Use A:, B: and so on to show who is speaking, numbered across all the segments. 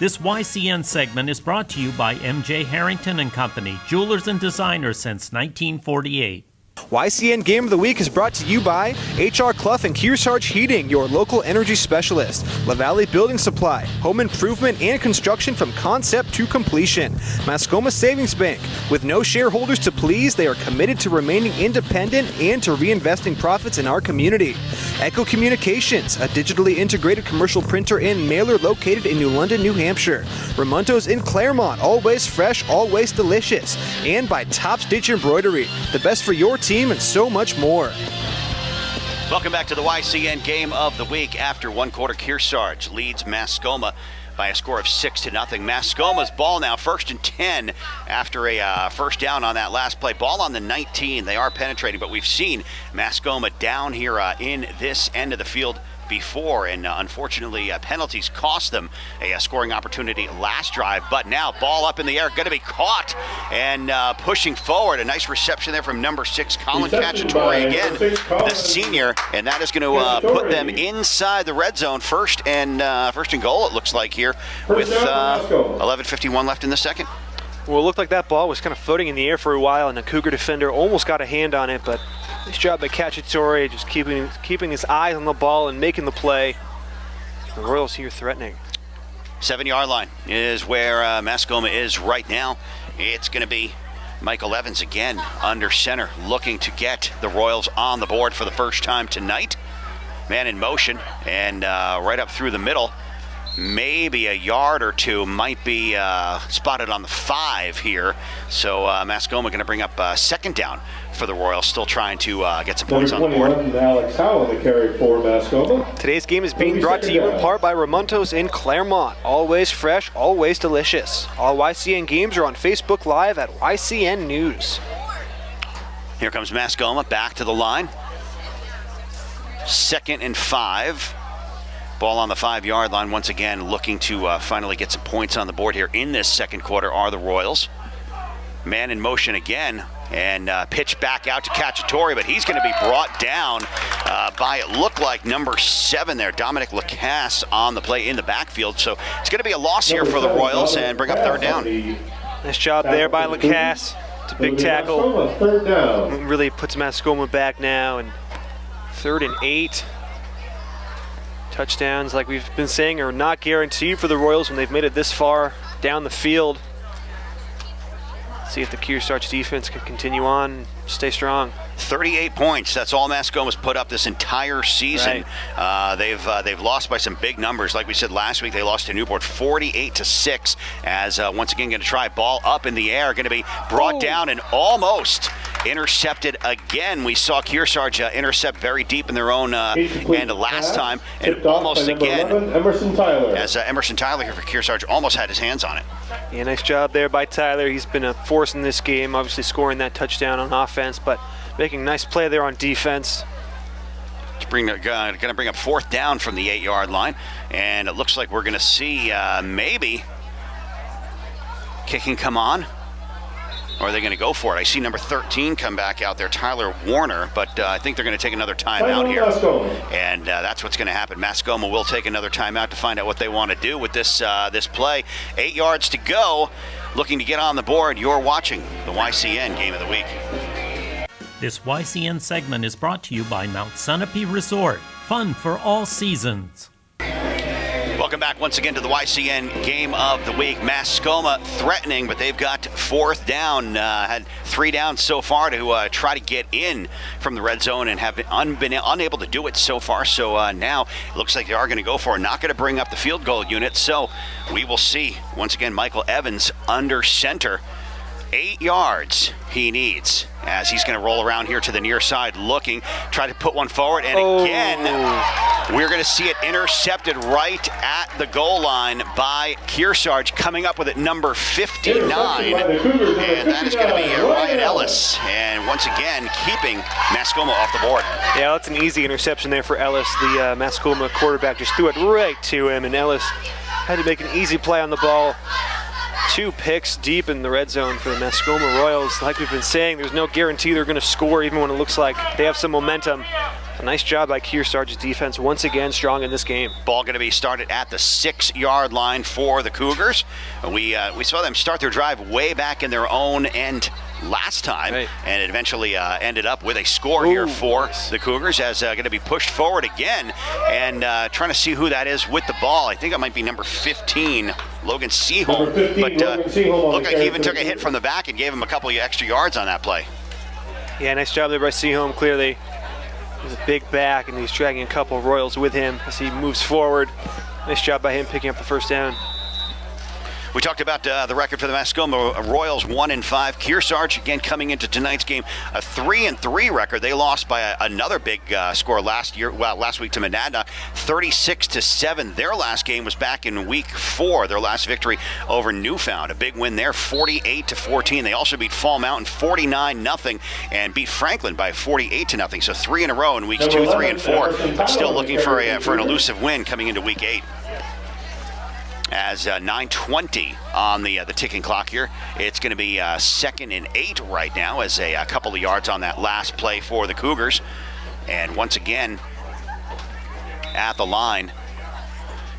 A: This YCN segment is brought to you by MJ Harrington and Company, jewelers and designers since 1948.
B: YCN Game of the Week is brought to you by H.R. Clough and Kearsarge Heating, your local energy specialist. La Valley Building Supply, home improvement and construction from concept to completion. Mascoma Savings Bank, with no shareholders to please, they are committed to remaining independent and to reinvesting profits in our community. Echo Communications, a digitally integrated commercial printer and mailer located in New London, New Hampshire. Ramonto's in Claremont, always fresh, always delicious. And by Top Stitch Embroidery, the best for your team and so much more.
C: Welcome back to the YCN Game of the Week. After one quarter, Kearsarge leads Mascoma by a score of 6-0. Mascoma's ball now 1st and 10 after a first down on that last play. Ball on the 19. They are penetrating, but we've seen Mascoma down here in this end of the field before, and unfortunately penalties cost them a scoring opportunity last drive. But now ball up in the air, going to be caught and pushing forward. A nice reception there from number 6 Colin Cacciatore again, the senior, and that is going to put them inside the red zone. First and goal, it looks like here, with 11:51 left in the second.
D: Well, it looked like that ball was kind of floating in the air for a while, and the Cougar defender almost got a hand on it, but nice job by Cacciatore, just keeping his eyes on the ball and making the play. The Royals here threatening.
C: 7-yard line is where Mascoma is right now. It's going to be Michael Evans again under center, looking to get the Royals on the board for the first time tonight. Man in motion, and right up through the middle. Maybe a yard or two, might be spotted on the 5 here. So Mascoma going to bring up second down for the Royals, still trying to get some points on the board.
E: Alex Howell, the carry for Mascoma.
D: Today's game is being brought to you in part by Ramonto's in Claremont. Always fresh, always delicious. All YCN games are on Facebook Live at YCN News.
C: Here comes Mascoma back to the line. 2nd and 5. Ball on the 5-yard line once again, looking to finally get some points on the board here in this second quarter are the Royals. Man in motion again, and pitch back out to Cacciatore, but he's going to be brought down by, it looked like, number 7 there, Dominic Lacasse on the play in the backfield. So it's going to be a loss here for the Royals and bring up third down.
D: Nice job there by Lacasse. It's a big tackle.
E: Third down.
D: Really puts Mascoma back now, and 3rd and 8. Touchdowns, like we've been saying, are not guaranteed for the Royals when they've made it this far down the field. See if the Kearsarge defense can continue on, stay strong.
C: 38 points. That's all Mascoma's put up this entire season. Right. They've lost by some big numbers. Like we said last week, they lost to Newport 48-6. As once again going to try ball up in the air, going to be brought down and almost intercepted again. We saw Kearsarge intercept very deep in their own end last time, and almost again.
E: Emerson Tyler.
C: As Emerson Tyler here for Kearsarge almost had his hands on it.
D: Yeah, nice job there by Tyler. He's been a force in this game, obviously scoring that touchdown on offense, but making a nice play there on defense.
C: Going to bring up 4th down from the 8-yard line, and it looks like we're going to see maybe kicking come on. Or are they going to go for it? I see number 13 come back out there, Tyler Warner, but I think they're going to take another timeout here. And that's what's going to happen. Mascoma will take another timeout to find out what they want to do with this play. 8 yards to go, looking to get on the board. You're watching the YCN Game of the Week.
A: This YCN segment is brought to you by Mount Sunapee Resort. Fun for all seasons.
C: Welcome back once again to the YCN Game of the Week. Mascoma threatening, but they've got 4th down. Had 3 downs so far to try to get in from the red zone and have been unable to do it so far. So now it looks like they are going to go for it. Not going to bring up the field goal unit. So we will see once again Michael Evans under center. 8 yards he needs as he's going to roll around here to the near side looking, try to put one forward, and again we're going to see it intercepted right at the goal line by Kearsarge, coming up with it number 59, and that is going to be Ryan Ellis, and once again keeping Mascoma off the board.
D: Yeah, that's an easy interception there for Ellis. The Mascoma quarterback just threw it right to him, and Ellis had to make an easy play on the ball. 2 picks deep in the red zone for the Mascoma Royals. Like we've been saying, there's no guarantee they're going to score, even when it looks like they have some momentum. A nice job by Kearsarge's defense, once again strong in this game.
C: Ball going to be started at the 6-yard line for the Cougars. We saw them start their drive way back in their own end last time,
D: right,
C: and it eventually ended up with a score here for the Cougars, as going to be pushed forward again, and trying to see who that is with the ball. I think it might be number 15, Logan Seaholm. But looked like he even took a hit from the back and gave him a couple of extra yards on that play.
D: Yeah, nice job there by Seaholm. Clearly, he's a big back, and he's dragging a couple of Royals with him as he moves forward. Nice job by him picking up the first down.
C: We talked about the record for the Mascoma Royals, 1-5. Kearsarge, again, coming into tonight's game, a 3-3 record. They lost by another big score last week to Monadnock, 36-7. Their last game was back in week 4, their last victory over Newfound. A big win there, 48-14. They also beat Fall Mountain 49-0 and beat Franklin by 48-0. So 3 in a row in weeks 2, 3, and 4. But still looking for an elusive win coming into week 8. As 9:20 on the ticking clock here. It's going to be 2nd and 8 right now, as a couple of yards on that last play for the Cougars. And once again, at the line,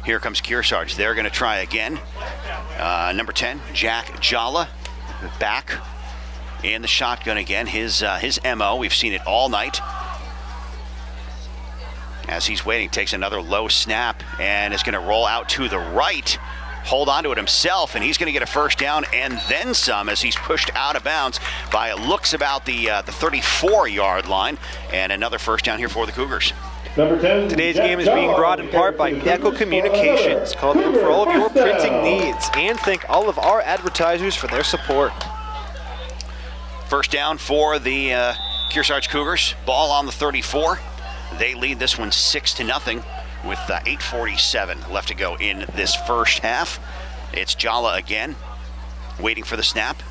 C: here comes Kearsarge. They're going to try again. Number 10, Jack Jalla, back in the shotgun again. His MO, we've seen it all night. As he's waiting, takes another low snap and is going to roll out to the right, hold on to it himself, and he's going to get a first down and then some, as he's pushed out of bounds by, it looks, about the 34-yard line, and another first down here for the Cougars.
E: Number 10,
D: Today's game is being brought in part by Echo Communications. Call them for all of your printing needs, and thank all of our advertisers for their support.
C: First down for the Kearsarge Cougars. Ball on the 34. They lead this one 6-0 with 8:47 left to go in this first half. It's Jalla again, waiting for the snap.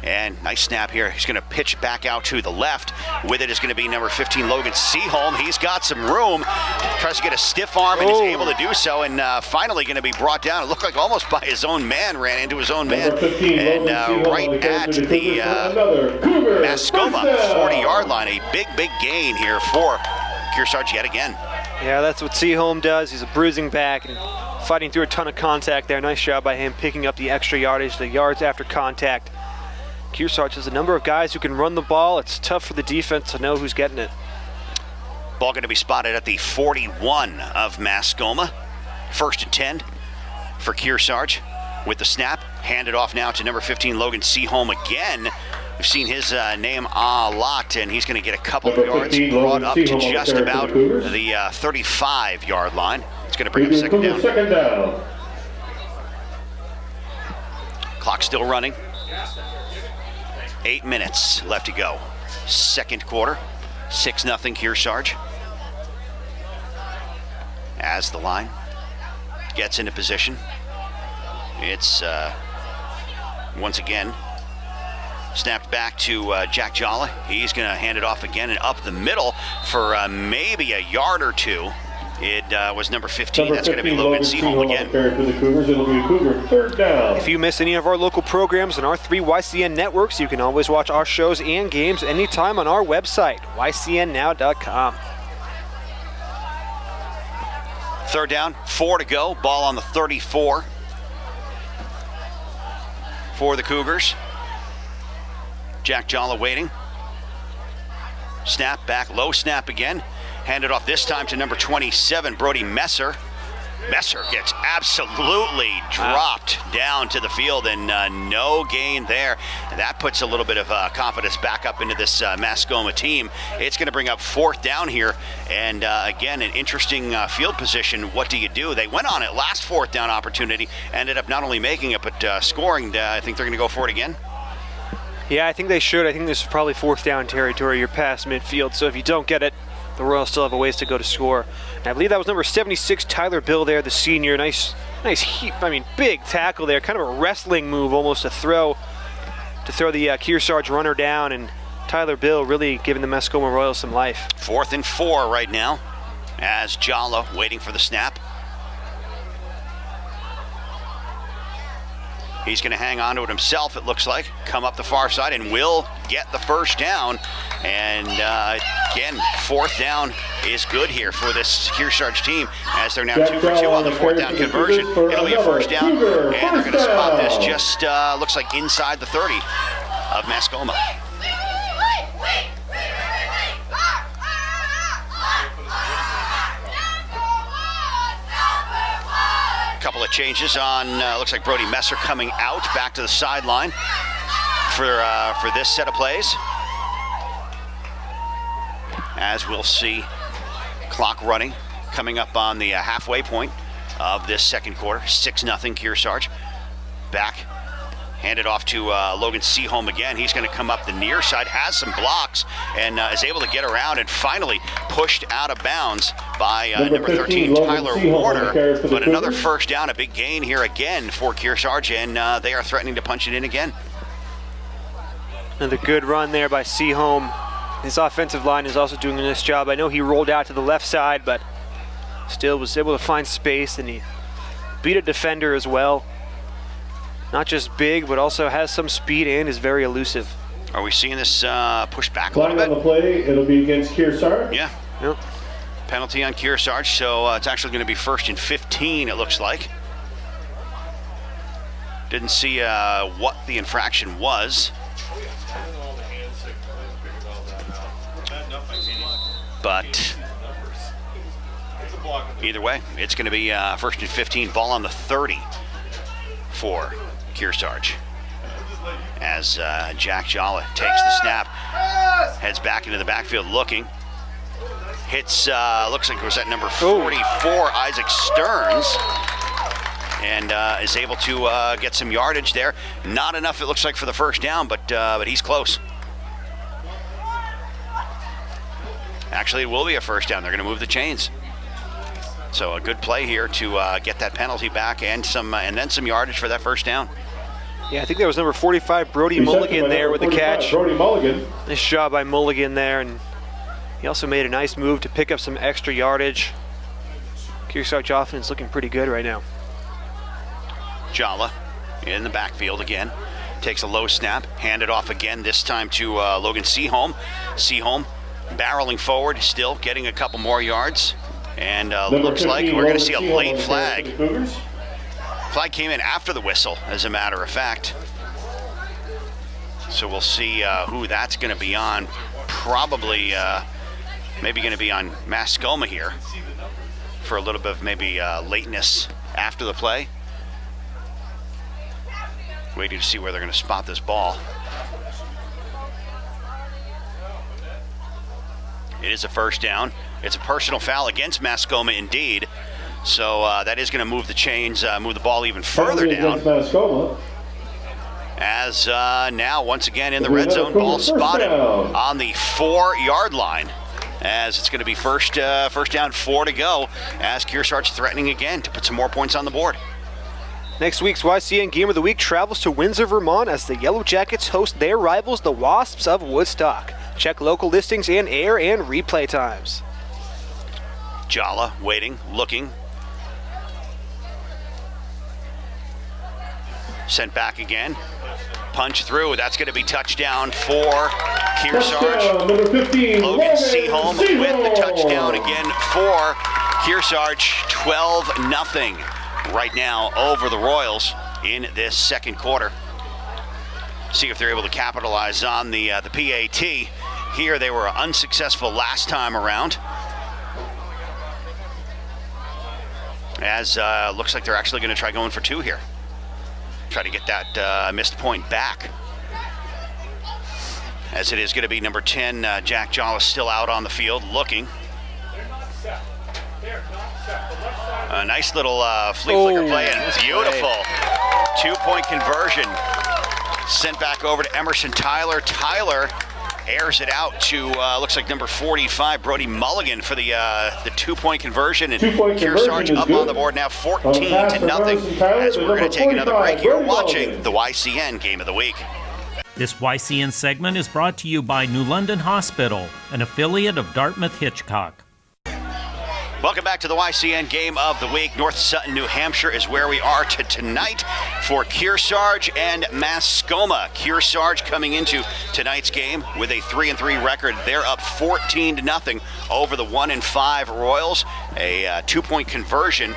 C: And nice snap here. He's going to pitch back out to the left. With it is going to be number 15, Logan Seaholm. He's got some room. Tries to get a stiff arm and is able to do so. And finally going to be brought down. It looked like almost by his own man. Ran into his own man. And right at the Mascoma 40-yard line. A big gain here for Kearsarge yet again.
D: Yeah, that's what Seaholm does. He's a bruising back and fighting through a ton of contact there. Nice job by him picking up the extra yardage, the yards after contact. Kearsarge has a number of guys who can run the ball. It's tough for the defense to know who's getting it.
C: Ball going to be spotted at the 41 of Mascoma. 1st and 10 for Kearsarge with the snap. Handed off now to number 15, Logan Seaholm again. We've seen his name a lot, and he's going to get a couple of yards, brought up to just about the 35-yard line. It's going to bring up second down. Clock still running. 8 minutes left to go. Second quarter, 6-0 Kearsarge. As the line gets into position, it's once again snapped back to Jack Jalla. He's going to hand it off again and up the middle for maybe a yard or two. It was number 15. That's going to be Logan Seaholm again.
E: For the Cougars, it'll be a Cougar 3rd down.
D: If you miss any of our local programs on our 3 YCN networks, you can always watch our shows and games anytime on our website, ycnnow.com.
C: 3rd down, 4 to go. Ball on the 34 for the Cougars. Jack Jalla waiting. Snap back, low snap again. Handed off this time to number 27, Brody Messer. Messer gets absolutely dropped down to the field, and no gain there. And that puts a little bit of confidence back up into this Mascoma team. It's going to bring up 4th down here, and again, an interesting field position. What do you do? They went on it last 4th down opportunity, ended up not only making it, but scoring. I think they're going to go for it again.
D: Yeah, I think they should. I think this is probably 4th down territory. You're past midfield, so if you don't get it, the Royals still have a ways to go to score. And I believe that was number 76, Tyler Bill there, the senior. Nice big tackle there. Kind of a wrestling move almost to throw the Kearsarge runner down. And Tyler Bill really giving the Mascoma Royals some life.
C: 4th and 4 right now as Jalla waiting for the snap. He's going to hang on to it himself, it looks like. Come up the far side and will get the first down. And again, fourth down is good here for this Kearsarge team as they're now 2 for 2 on the fourth down conversion. It'll be a first down, and they're going to spot this just, looks like inside the 30 of Mascoma. Couple of changes on, looks like Brody Messer coming out back to the sideline for this set of plays. As we'll see, clock running, coming up on the halfway point of this second quarter. 6-0 Kearsarge. Back, handed off to Logan Seaholm again. He's going to come up the near side, has some blocks, and is able to get around and finally pushed out of bounds by number 13, Tyler Warner. But another first down, a big gain here again for Kearsarge, and they are threatening to punch it in again.
D: Another good run there by Seaholm. His offensive line is also doing a nice job. I know he rolled out to the left side, but still was able to find space, and he beat a defender as well. Not just big, but also has some speed and is very elusive.
C: Are we seeing this pushed back a
E: Flag
C: little bit?
E: on the play, it'll be against Kearsarge.
C: Yeah.
D: Yep.
C: Penalty on Kearsarge, so it's actually going to be 1st and 15, it looks like. Didn't see what the infraction was. But either way, it's going to be 1st and 15, ball on the 30 for Kearsarge. As Jack Jalla takes the snap, heads back into the backfield looking. Hits, looks like it was at number 44, Isaac Stearns. And is able to get some yardage there. Not enough, it looks like, for the first down, but he's close. Actually, it will be a first down. They're going to move the chains. So a good play here to get that penalty back and then some yardage for that first down.
D: Yeah, I think that was number 45, Brody Mulligan there with the catch.
E: Brody Mulligan.
D: Nice job by Mulligan there, and he also made a nice move to pick up some extra yardage. Kearsarge offense looking pretty good right now.
C: Jalla in the backfield again. Takes a low snap, hand it off again, this time to Logan Seaholm. Seaholm barreling forward, still getting a couple more yards. And looks like we're going to see a late flag. Flag came in after the whistle, as a matter of fact. So we'll see who that's going to be on. Probably maybe going to be on Mascoma here for a little bit of maybe lateness after the play. Waiting to see where they're going to spot this ball. It is a first down. It's a personal foul against Mascoma indeed. So that is going to move the chains, move the ball even further down. As now, once again, in the red zone, ball spotted on the 4-yard line. As it's going to be first down, 4 to go. As Kearsarge threatening again to put some more points on the board.
D: Next week's YCN Game of the Week travels to Windsor, Vermont as the Yellow Jackets host their rivals, the Wasps of Woodstock. Check local listings and air and replay times.
C: Jalla waiting, looking. Sent back again. Punch through. That's going to be touchdown for Kearsarge. Logan Seaholm with the touchdown again for Kearsarge. 12-0 right now over the Royals in this second quarter. See if they're able to capitalize on the PAT. Here they were unsuccessful last time around. As looks like they're actually going to try going for 2 here. Try to get that missed point back. As it is going to be number 10, Jack Jalla still out on the field looking. A nice little flea flicker play and beautiful 2-point conversion. Sent back over to Emerson Tyler. Tyler airs it out to looks like number 45, Brody Mulligan, for the 2-point conversion. And Kearsarge up on the board now, 14-0. As we're going to take another break, you're watching the YCN Game of the Week.
A: This YCN segment is brought to you by New London Hospital, an affiliate of Dartmouth Hitchcock.
C: Welcome back to the YCN Game of the Week. North Sutton, New Hampshire is where we are tonight for Kearsarge and Mascoma. Kearsarge coming into tonight's game with a 3-3 record. They're up 14-0 over the 1-5 Royals. A 2-point conversion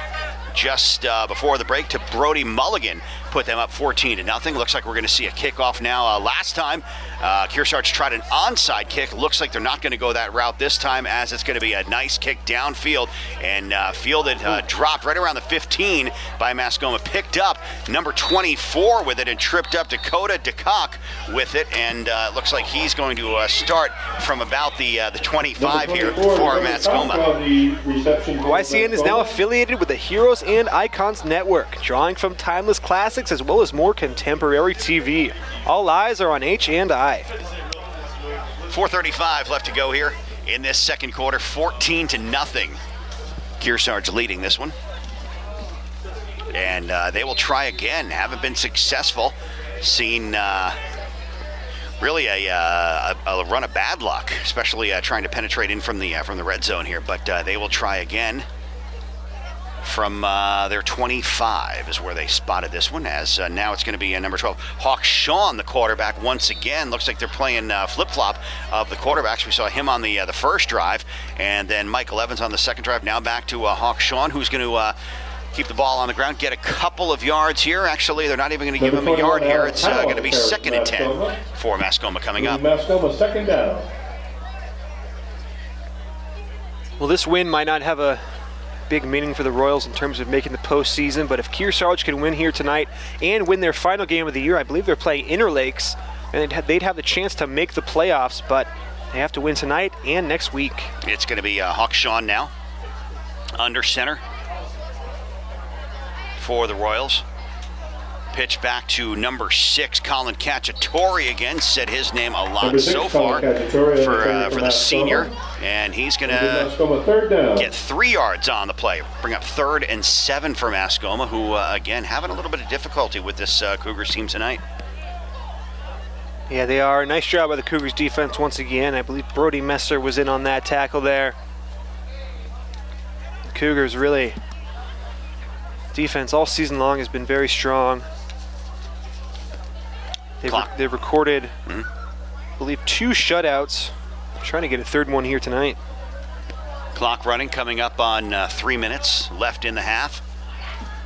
C: just before the break to Brody Mulligan put them up 14-0. Looks like we're going to see a kickoff now. Last time, Kearsarge tried an onside kick. Looks like they're not going to go that route this time, as it's going to be a nice kick downfield and fielded, dropped right around the 15 by Mascoma. Picked up number 24 with it and tripped up Dakota DeCock with it, and it looks like he's going to start from about the 25 here for Mascoma.
D: YCN is now affiliated with the Heroes and Icons Network, drawing from timeless classics as well as more contemporary TV. All eyes are on H&I.
C: 4:35 left to go here in this second quarter. 14-0. Kearsarge leading this one. And they will try again. Haven't been successful. Seen really a run of bad luck, especially trying to penetrate in from the red zone here. But they will try again. From their 25 is where they spotted this one, as now it's going to be number 12, Hawk Sean, the quarterback, once again. Looks like they're playing flip-flop of the quarterbacks. We saw him on the first drive, and then Michael Evans on the second drive. Now back to Hawk Sean, who's going to keep the ball on the ground, get a couple of yards here. Actually, they're not even going to give him a yard here. It's going to be 2nd and 10 for Mascoma coming up.
E: Mascoma, second down.
D: Well, this win might not have a big meaning for the Royals in terms of making the postseason, but if Kearsarge can win here tonight and win their final game of the year, I believe they're playing Interlakes, and they'd have the chance to make the playoffs, but they have to win tonight and next week.
C: It's going to be Hawk Sean now under center for the Royals. Pitch back to number 6, Colin Cacciatore again. Said his name a lot so far for the senior. And he's going to get 3 yards on the play. Bring up 3rd and 7 for Mascoma, who, again, having a little bit of difficulty with this Cougars team tonight.
D: Yeah, they are. Nice job by the Cougars defense once again. I believe Brody Messer was in on that tackle there. The Cougars really, defense all season long has been very strong. They've recorded, I believe, 2 shutouts. I'm trying to get a 3rd one here tonight.
C: Clock running, coming up on 3 minutes left in the half.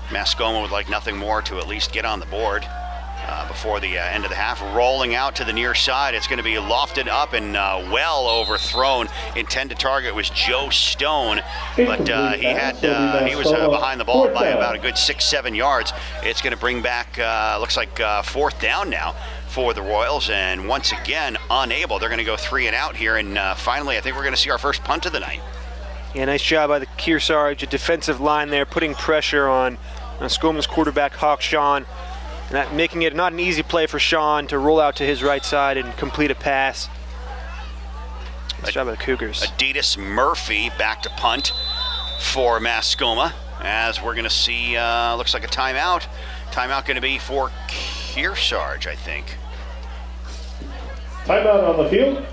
C: Mascoma would like nothing more to at least get on the board before the end of the half. Rolling out to the near side, it's going to be lofted up and well overthrown. Intended target was Joe Stone, but he was behind the ball by about a good 6-7 yards. It's going to bring back, looks like 4th down now for the Royals, and once again unable. They're going to go 3 and out here, and finally I think we're going to see our first punt of the night.
D: Yeah, nice job by the Kearsarge defensive line there, putting pressure on Mascoma's quarterback Hawk Sean. That making it not an easy play for Sean to roll out to his right side and complete a pass. Nice job by the Cougars.
C: Adidas Murphy back to punt for Mascoma, as we're going to see, looks like a timeout. Timeout going to be for Kearsarge, I think.
E: Timeout on the field.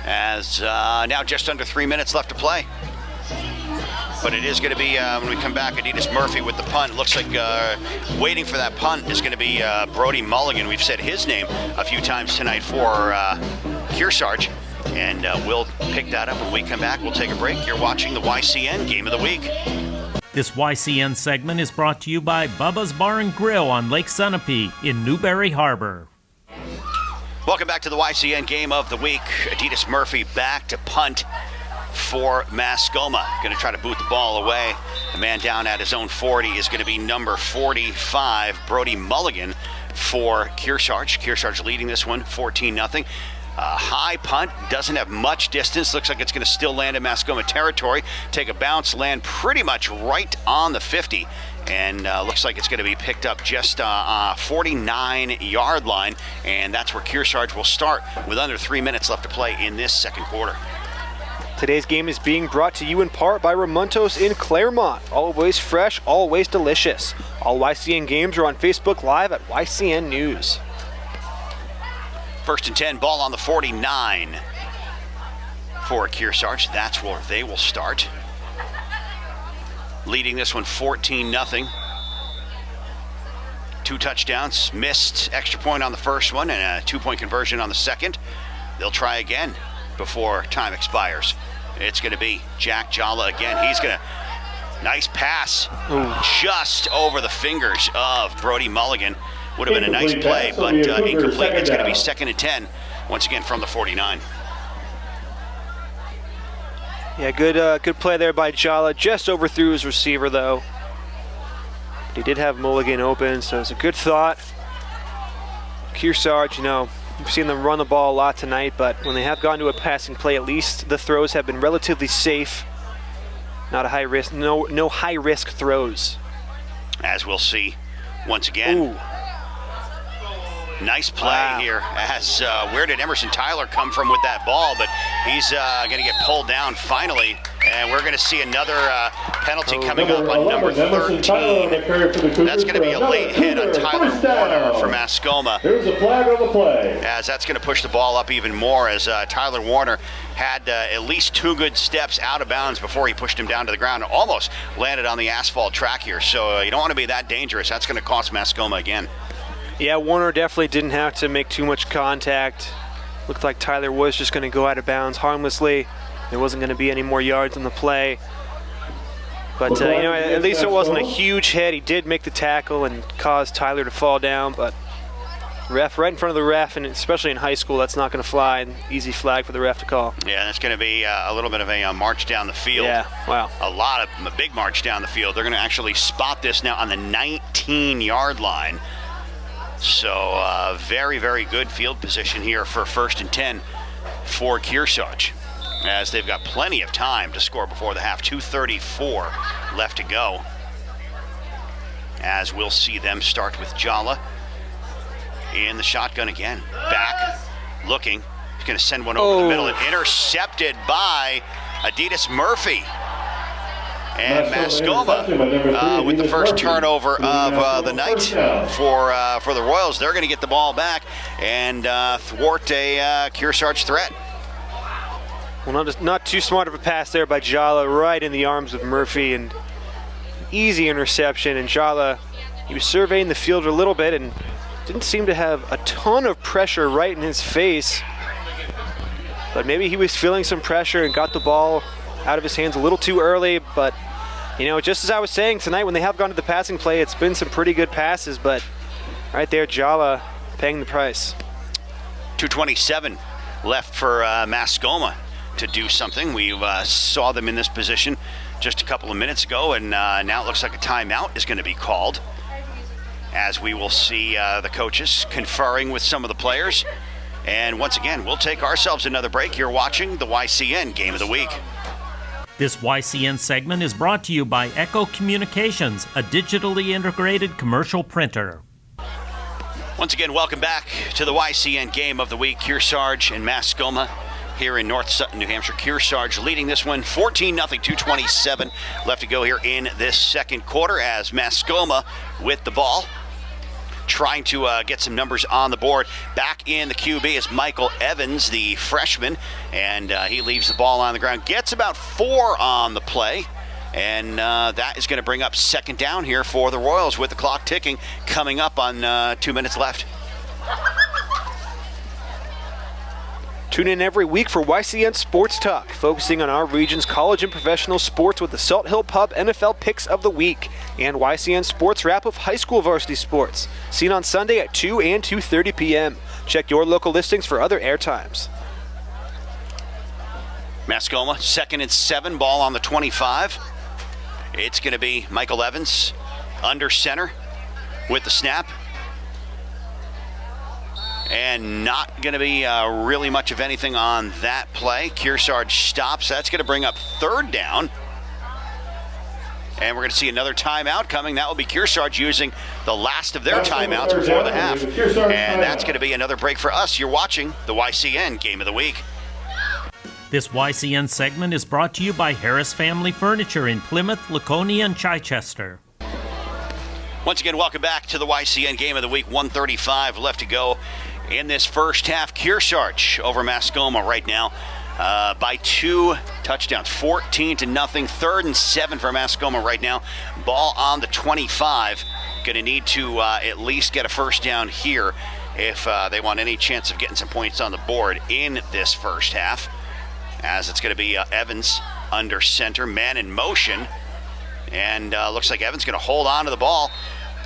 C: As now just under 3 minutes left to play. But it is going to be, when we come back, Adidas Murphy with the punt. Looks like waiting for that punt is going to be Brody Mulligan. We've said his name a few times tonight for Kearsarge. And we'll pick that up when we come back. We'll take a break. You're watching the YCN Game of the Week.
A: This YCN segment is brought to you by Bubba's Bar and Grill on Lake Sunapee in Newberry Harbor.
C: Welcome back to the YCN Game of the Week. Adidas Murphy back to punt for Mascoma. Going to try to boot the ball away. The man down at his own 40 is going to be number 45, Brody Mulligan for Kearsarge. Kearsarge leading this one 14-0. High punt, doesn't have much distance. Looks like it's going to still land in Mascoma territory. Take a bounce, land pretty much right on the 50. And looks like it's going to be picked up just 49-yard line. And that's where Kearsarge will start with under 3 minutes left to play in this second quarter.
D: Today's game is being brought to you in part by Ramontos in Claremont. Always fresh, always delicious. All YCN games are on Facebook Live at YCN News.
C: 1st and 10, ball on the 49 for Kearsarge. That's where they will start. Leading this one 14-0. 2 touchdowns, missed extra point on the first one and a 2-point conversion on the second. They'll try again before time expires. It's going to be Jack Jala again. He's going to, nice pass, just over the fingers of Brody Mulligan. Would have been a nice play, but incomplete. It's going to be 2nd and 10, once again from the 49.
D: Yeah, good play there by Jala. Just overthrew his receiver, though. He did have Mulligan open, so it's a good thought. Kearsarge, we've seen them run the ball a lot tonight, but when they have gone to a passing play, at least the throws have been relatively safe. Not a high risk, no high risk throws.
C: As we'll see once again.
D: Ooh.
C: Nice play here. As where did Emerson Tyler come from with that ball? But he's going to get pulled down finally. And we're going to see another penalty coming up on number 13. That's going to be a late hit on Tyler Warner for Mascoma.
E: There's a flag on the play.
C: As that's going to push the ball up even more, as Tyler Warner had at least 2 good steps out of bounds before he pushed him down to the ground. Almost landed on the asphalt track here. So you don't want to be that dangerous. That's going to cost Mascoma again.
D: Yeah, Warner definitely didn't have to make too much contact. Looked like Tyler was just going to go out of bounds harmlessly. There wasn't going to be any more yards on the play. But, at least it wasn't a huge hit. He did make the tackle and cause Tyler to fall down, but ref right in front of the ref, and especially in high school, that's not going to fly. An easy flag for the ref to call.
C: Yeah, that's going to be a little bit of a march down the field.
D: Yeah, wow.
C: A big march down the field. They're going to actually spot this now on the 19-yard line. So very, very good field position here for 1st and 10 for Kearsarge, as they've got plenty of time to score before the half. 2:34 left to go, as we'll see them start with Jala in the shotgun again. Back, looking. He's going to send one over the middle and intercepted by Adidas Murphy. And Mascoma with the first turnover of the night for the Royals. They're going to get the ball back and thwart a Kearsarge threat.
D: Well, not too smart of a pass there by Jala, right in the arms of Murphy, and easy interception. And Jala, he was surveying the field a little bit and didn't seem to have a ton of pressure right in his face. But maybe he was feeling some pressure and got the ball out of his hands a little too early. But just as I was saying tonight, when they have gone to the passing play, it's been some pretty good passes, but right there, Jala paying the price.
C: 2:27 left for Mascoma to do something. We saw them in this position just a couple of minutes ago, and now it looks like a timeout is going to be called, as we will see the coaches conferring with some of the players. And once again, we'll take ourselves another break. You're watching the YCN Game of the Week.
A: This YCN segment is brought to you by Echo Communications, a digitally integrated commercial printer.
C: Once again, welcome back to the YCN Game of the Week. Kearsarge and Mascoma here in North Sutton, New Hampshire. Kearsarge leading this one 14-0, 2:27 left to go here in this second quarter, as Mascoma with the ball, trying to get some numbers on the board. Back in the QB is Michael Evans, the freshman, and he leaves the ball on the ground. Gets about 4 on the play, and that is going to bring up 2nd down here for the Royals, with the clock ticking, coming up on 2 minutes left.
D: Tune in every week for YCN Sports Talk, focusing on our region's college and professional sports with the Salt Hill Pub NFL Picks of the Week and YCN Sports Wrap of high school varsity sports, seen on Sunday at 2 and 2:30 p.m. Check your local listings for other air times.
C: Mascoma, 2nd and 7, ball on the 25. It's going to be Michael Evans under center with the snap. And not going to be really much of anything on that play. Kearsarge stops. That's going to bring up 3rd down. And we're going to see another timeout coming. That will be Kearsarge using the last of their timeouts before the half. And that's going to be another break for us. You're watching the YCN Game of the Week.
A: This YCN segment is brought to you by Harris Family Furniture in Plymouth, Laconia, and Chichester.
C: Once again, welcome back to the YCN Game of the Week. 1:35 left to go in this first half. Kearsarge over Mascoma right now. by 2 touchdowns, 14-0. 3rd and 7 for Mascoma right now. Ball on the 25. Going to need to at least get a first down here if they want any chance of getting some points on the board in this first half. As it's going to be Evans under center, man in motion. And looks like Evans going to hold on to the ball.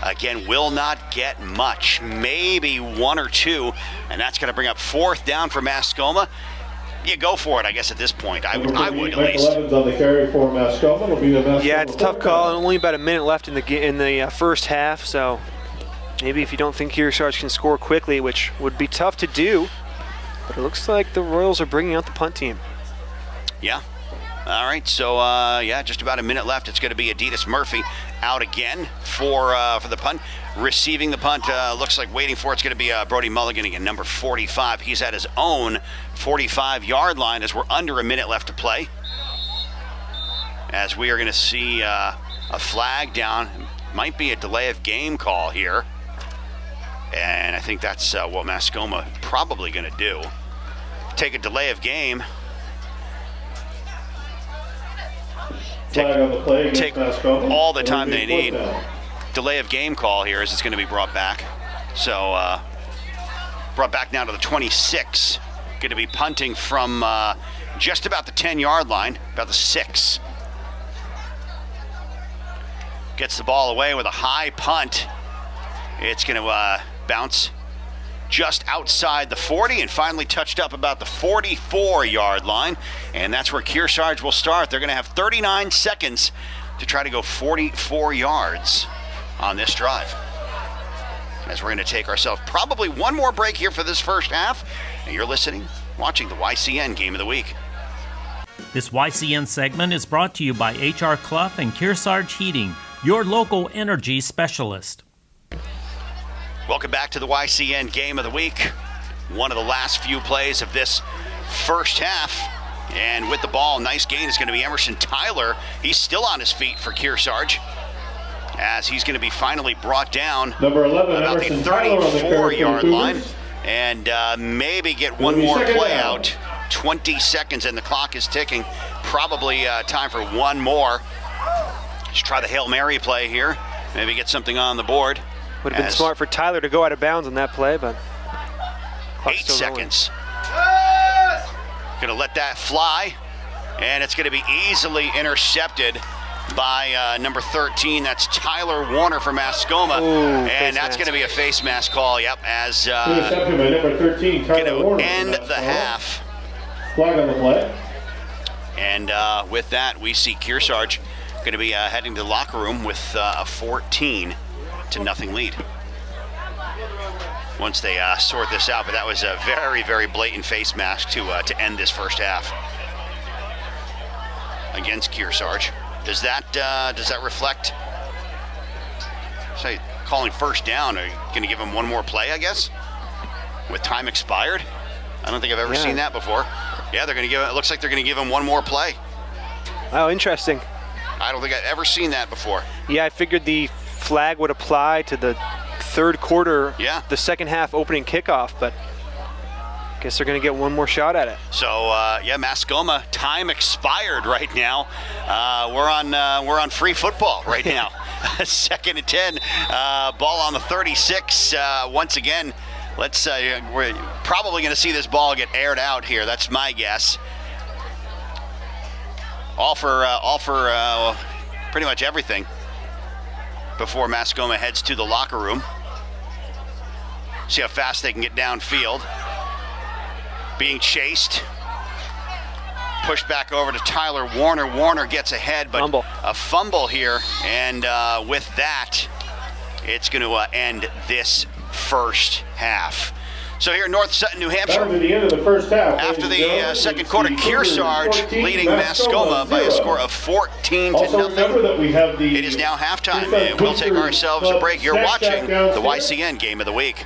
C: Again, will not get much, maybe 1 or 2, and that's going to bring up 4th down for Mascoma. You go for it, I guess, at this point. I would at least.
E: On the carry for Mascoma. It'll be the Mascoma.
D: Yeah, it's a tough call. Only about a minute left in the first half, so maybe if you don't think Kearsarge can score quickly, which would be tough to do, but it looks like the Royals are bringing out the punt team.
C: Yeah. All right, so just about a minute left. It's going to be Adidas Murphy out again for the punt. Receiving the punt, looks like waiting for it's going to be Brody Mulligan again, number 45. He's at his own 45-yard line as we're under a minute left to play. As we are going to see a flag down. Might be a delay of game call here. And I think that's what Mascoma probably going to do. Take a delay of game. Take all the time they need. Delay of game call here as it's going to be brought back. So brought back now to the 26. Going to be punting from just about the 10-yard line, about the 6. Gets the ball away with a high punt. It's going to bounce just outside the 40 and finally touched up about the 44-yard line. And that's where Kearsarge will start. They're going to have 39 seconds to try to go 44 yards on this drive. As we're going to take ourselves probably one more break here for this first half. And you're watching the YCN Game of the Week.
A: This YCN segment is brought to you by HR Clough and Kearsarge Heating, your local energy specialist.
C: Welcome back to the YCN Game of the Week. One of the last few plays of this first half. And with the ball, nice gain is going to be Emerson Tyler. He's still on his feet for Kearsarge, as he's going to be finally brought down
E: number 11,
C: about
E: Emerson
C: the 34-yard line. And maybe get one more play out. 20 seconds and the clock is ticking. Probably time for one more. Just try the Hail Mary play here. Maybe get something on the board.
D: Would have been smart for Tyler to go out of bounds on that play, but
C: 8 seconds. Going to let that fly, and it's going to be easily intercepted by number 13. That's Tyler Warner from Mascoma.
D: Ooh,
C: and that's going to be a face mask call, yep, as
E: intercepted by number 13, Tyler Warner.
C: End the half.
E: Flag on the play.
C: And with that, we see Kearsarge going to be heading to the locker room with a 14-0 lead. Once they sort this out, but that was a very, very blatant face mask to end this first half against Kearsarge. Does that reflect? Say, calling first down. Are you going to give him one more play? I guess with time expired. I don't think I've ever seen that before. Yeah, they're going to give. It looks like they're going to give him one more play.
D: Oh, interesting.
C: I don't think I've ever seen that before.
D: Yeah, I figured the flag would apply to the third quarter, the second half opening kickoff, but I guess they're going to get one more shot at it.
C: So Mascoma, time expired right now. We're on free football right now. 2nd and 10, ball on the 36. Once again, we're probably going to see this ball get aired out here. That's my guess. All for pretty much everything before Mascoma heads to the locker room. See how fast they can get downfield. Being chased. Pushed back over to Tyler Warner. Warner gets ahead, but a fumble here. And with that, it's going to end this first half. So here in North Sutton, New Hampshire,
E: the end of the first half,
C: after the second quarter, Kearsarge leading Mascoma by a score of 14-0. It is now halftime, and we'll take ourselves a break. You're watching the YCN Game of the Week.